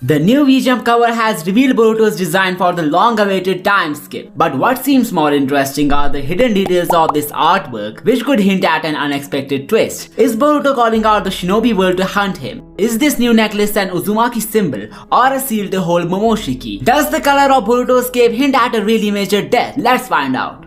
The new Vjump cover has revealed Boruto's design for the long-awaited time skip. But what seems more interesting are the hidden details of this artwork, which could hint at an unexpected twist. Is Boruto calling out the shinobi world to hunt him? Is this new necklace an uzumaki symbol or a seal to hold Momoshiki? Does the color of Boruto's cape hint at a really major death? Let's find out.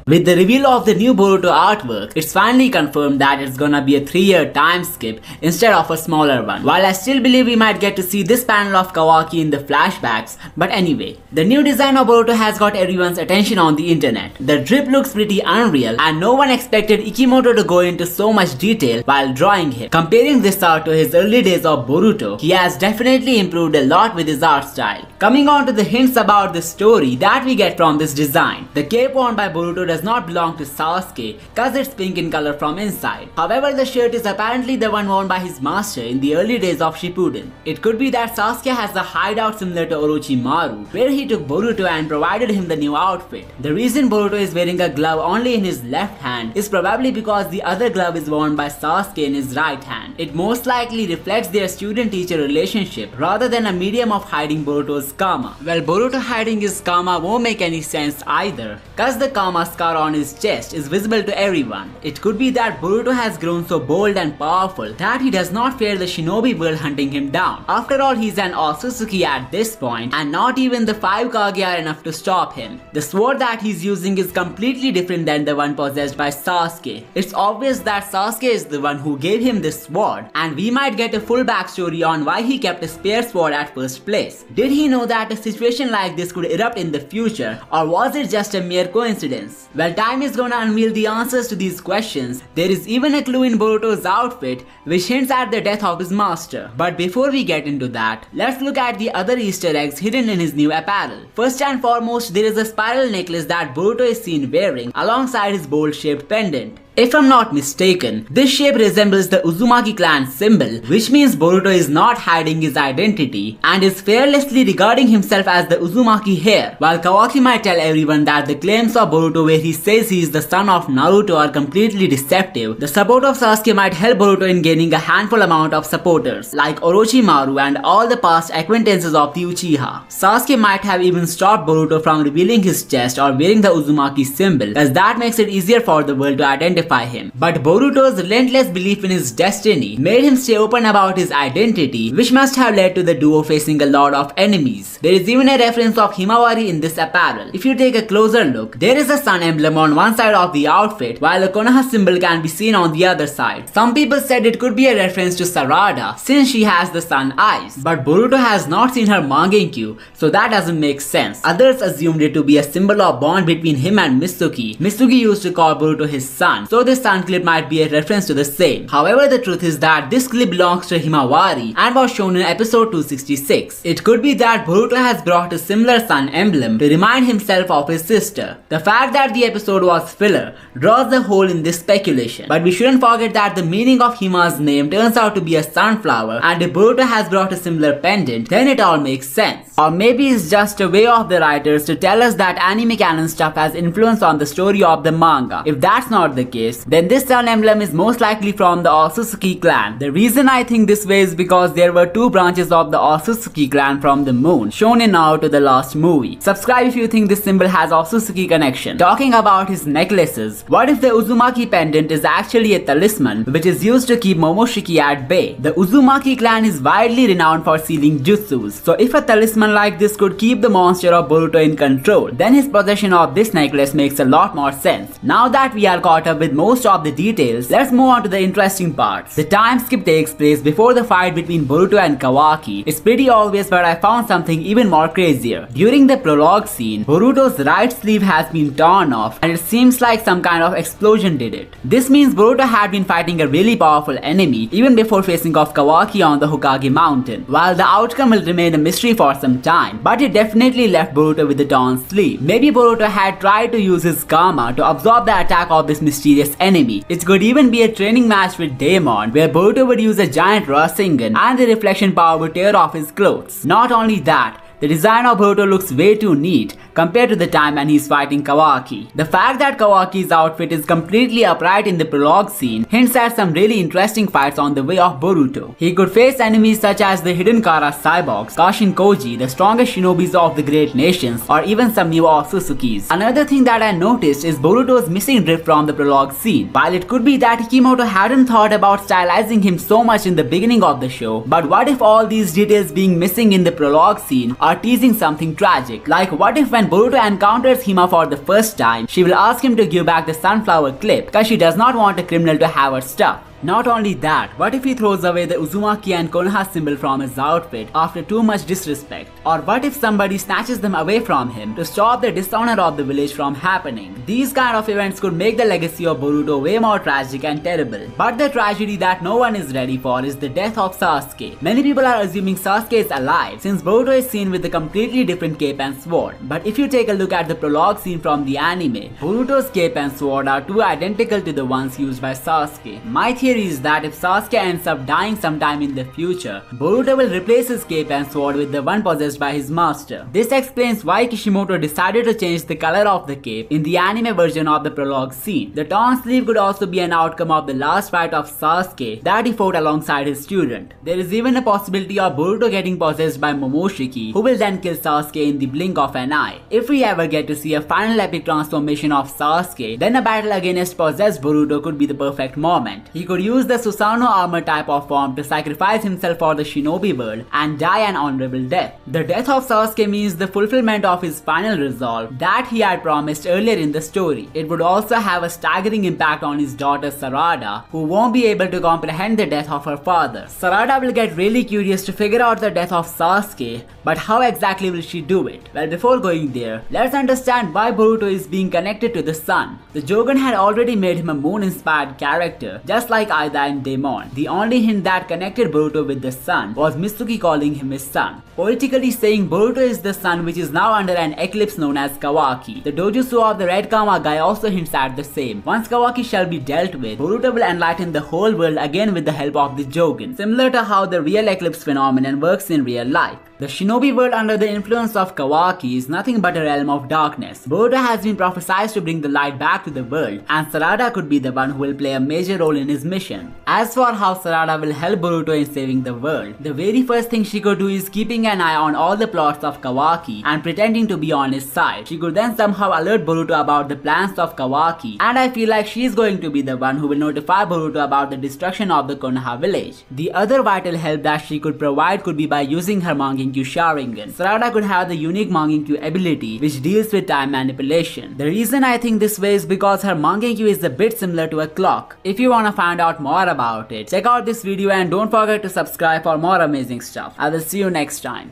With the reveal of the new Boruto artwork, it's finally confirmed that it's gonna be a 3-year time skip instead of a smaller one. While I still believe we might get to see this panel of Kawaki in the flashbacks, but anyway, the new design of Boruto has got everyone's attention on the internet. The drip looks pretty unreal and no one expected Kishimoto to go into so much detail while drawing him. Comparing this art to his early days of Boruto, he has definitely improved a lot with his art style. Coming on to the hints about the story that we get from this design. The cape worn by Boruto does not belong to Sasuke cause it's pink in color from inside. However, the shirt is apparently the one worn by his master in the early days of Shippuden. It could be that Sasuke has a hideout similar to Orochimaru where he took Boruto and provided him the new outfit. The reason Boruto is wearing a glove only in his left hand is probably because the other glove is worn by Sasuke in his right hand. It most likely reflects their student-teacher relationship rather than a medium of hiding Boruto's karma. Well, Boruto hiding his karma won't make any sense either cause the karma scar on his chest is visible to everyone. It could be that Boruto has grown so bold and powerful that he does not fear the shinobi world hunting him down. After all, he's an Otsutsuki at this point and not even the 5 Kage are enough to stop him. The sword that he's using is completely different than the one possessed by Sasuke. It's obvious that Sasuke is the one who gave him this sword and we might get a full backstory on why he kept a spare sword at first place. Did he know that a situation like this could erupt in the future or was it just a mere coincidence? Well, time is gonna unveil the answers to these questions. There is even a clue in Boruto's outfit which hints at the death of his master. But before we get into that, let's look at the other Easter eggs hidden in his new apparel. First and foremost, there is a spiral necklace that Boruto is seen wearing alongside his bowl-shaped pendant. If I'm not mistaken, this shape resembles the Uzumaki clan symbol, which means Boruto is not hiding his identity and is fearlessly regarding himself as the Uzumaki heir. While Kawaki might tell everyone that the claims of Boruto where he says he is the son of Naruto are completely deceptive, the support of Sasuke might help Boruto in gaining a handful amount of supporters, like Orochimaru and all the past acquaintances of the Uchiha. Sasuke might have even stopped Boruto from revealing his chest or wearing the Uzumaki symbol, as that makes it easier for the world to identify him. But Boruto's relentless belief in his destiny made him stay open about his identity, which must have led to the duo facing a lot of enemies. There is even a reference of Himawari in this apparel. If you take a closer look, there is a sun emblem on one side of the outfit while a Konoha symbol can be seen on the other side. Some people said it could be a reference to Sarada since she has the sun eyes, but Boruto has not seen her Mangenkyu, so that doesn't make sense. Others assumed it to be a symbol of bond between him and Mitsuki. Mitsuki used to call Boruto his son, so this sun clip might be a reference to the same. However, the truth is that this clip belongs to Himawari and was shown in episode 266. It could be that Boruto has brought a similar sun emblem to remind himself of his sister. The fact that the episode was filler draws a hole in this speculation, but we shouldn't forget that the meaning of Hima's name turns out to be a sunflower, and if Boruto has brought a similar pendant, then it all makes sense. Or maybe it's just a way of the writers to tell us that anime canon stuff has influence on the story of the manga. If that's not the case, then this sun emblem is most likely from the Otsutsuki clan. The reason I think this way is because there were 2 branches of the Otsutsuki clan from the moon, shown in Naruto the last movie. Subscribe if you think this symbol has Otsutsuki connection. Talking about his necklaces, what if the Uzumaki pendant is actually a talisman which is used to keep Momoshiki at bay? The Uzumaki clan is widely renowned for sealing jutsus, so if a talisman like this could keep the monster of Boruto in control, then his possession of this necklace makes a lot more sense. Now that we are caught up with most of the details, let's move on to the interesting parts. The time skip takes place before the fight between Boruto and Kawaki. It's pretty obvious, but I found something even more crazier. During the prologue scene, Boruto's right sleeve has been torn off and it seems like some kind of explosion did it. This means Boruto had been fighting a really powerful enemy even before facing off Kawaki on the Hokage mountain. While the outcome will remain a mystery for some time, but it definitely left Boruto with a torn sleeve. Maybe Boruto had tried to use his karma to absorb the attack of this mysterious enemy. It could even be a training match with Daemon where Boruto would use a giant Rasengan and the reflection power would tear off his clothes. Not only that, The design of Boruto looks way too neat compared to the time when he's fighting Kawaki. The fact that Kawaki's outfit is completely upright in the prologue scene hints at some really interesting fights on the way of Boruto. He could face enemies such as the hidden Kara cyborgs, Kashin Koji, the strongest shinobis of the great nations, or even some new Otsutsuki's. Another thing that I noticed is Boruto's missing drift from the prologue scene. While it could be that Kishimoto hadn't thought about stylizing him so much in the beginning of the show, but what if all these details being missing in the prologue scene are teasing something tragic? Like, what if when Boruto encounters Hima for the first time, she will ask him to give back the sunflower clip because she does not want a criminal to have her stuff? Not only that, what if he throws away the uzumaki and konoha symbol from his outfit after too much disrespect? Or what if somebody snatches them away from him to stop the dishonor of the village from happening? These kind of events could make the legacy of Boruto way more tragic and terrible. But the tragedy that no one is ready for is the death of Sasuke. Many people are assuming Sasuke is alive since Boruto is seen with a completely different cape and sword. But if you take a look at the prologue scene from the anime, Boruto's cape and sword are too identical to the ones used by Sasuke. My theory is that if Sasuke ends up dying sometime in the future, Boruto will replace his cape and sword with the one possessed by his master. This explains why Kishimoto decided to change the color of the cape in the anime version of the prologue scene. The torn sleeve could also be an outcome of the last fight of Sasuke that he fought alongside his student. There is even a possibility of Boruto getting possessed by Momoshiki, who will then kill Sasuke in the blink of an eye. If we ever get to see a final epic transformation of Sasuke, then a battle against possessed Boruto could be the perfect moment. He could use the Susanoo armor type of form to sacrifice himself for the shinobi world and die an honorable death. The death of Sasuke means the fulfillment of his final resolve that he had promised earlier in the story. It would also have a staggering impact on his daughter Sarada, who won't be able to comprehend the death of her father. Sarada will get really curious to figure out the death of Sasuke, but how exactly will she do it? Well, before going there, let's understand why Boruto is being connected to the sun. The Jogan had already made him a moon-inspired character, just like Aida and Daemon. The only hint that connected Boruto with the sun was Mitsuki calling him his son, poetically saying Boruto is the sun which is now under an eclipse known as Kawaki. The dojutsu of the Red Kama guy also hints at the same. Once Kawaki shall be dealt with, Boruto will enlighten the whole world again with the help of the Jogan, similar to how the real eclipse phenomenon works in real life. The shinobi world under the influence of Kawaki is nothing but a realm of darkness. Boruto has been prophesied to bring the light back to the world, and Sarada could be the one who will play a major role in his mission. As for how Sarada will help Boruto in saving the world, the very first thing she could do is keeping an eye on all the plots of Kawaki and pretending to be on his side. She could then somehow alert Boruto about the plans of Kawaki, and I feel like she is going to be the one who will notify Boruto about the destruction of the Konoha village. The other vital help that she could provide could be by using her Mangenkyo Sharingan. Sarada could have the unique Mangenkyo ability which deals with time manipulation. The reason I think this way is because her Mangenkyo is a bit similar to a clock. If you wanna find out more about it, check out this video and don't forget to subscribe for more amazing stuff. I will see you next time.